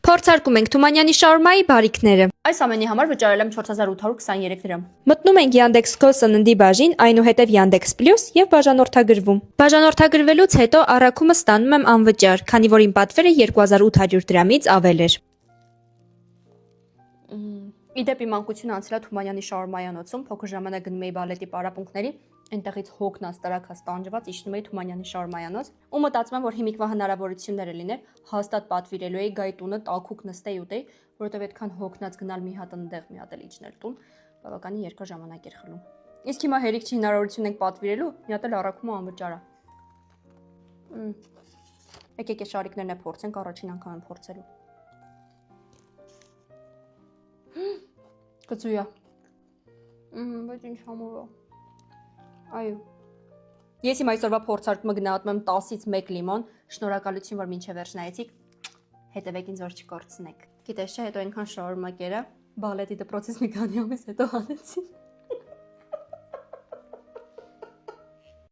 Փորձարկում ենք Թումանյանի շաուրմայի բարիքները։ Այս ամենի համար վճարել եմ 4823 դրամ։ Մտնում ենք Yandex.Go սննդի բաժին, այնուհետև Yandex Plus եւ բաժանորդագրվում։ Բաժանորդագրվելուց հետո առաքումը ստանում եմ անվճար, քանի որ իմ պատվերը 2800 դրամից ավել էր։ Իդեպ իմ անկությունը անցել է Թումանյանի շաուրմայանոցում, փոքր ժամանակ գնում էի բալետի պարապմունքների, այնտեղից հոգնած տրակած տանջված իջնում էի Թումանյանի շաուրմայանոց, ու մտածում եմ, որ հիմիկվա հնարավորությունները լիներ, հաստատ պատվիրելու էի, գայի տունը տաքուկ նստեի ուտեի, որովհետև այդքան հոգնած գնալ մի հատ ընդեղ մի հատ էլ իջնել տուն, բավականին երկար ժամանակ էր խլում։ Իսկ հիմա հերիք չի հնարավորություն ենք պատվիրելու, մի հատ էլ առաքումը անվճար է։ Եկեք այս շարիկներն է փորձենք, առաջին անգամ եմ փորձելու։ Կծույա։ Բայց ինչ համով է։ Այո։ Ես իմ այսօրվա փորձարկումը գնահատում եմ 10-ից 1 լիմոն, շնորհակալություն, որ մինչև վերջ նայեցիք, հետևեք ինձ, որ չկորցնեք։ Գիտես չէ, հետո այնքան շաուրմա կերա, բալետի դպրոցից մի քանի ամիս հետո հանեցի։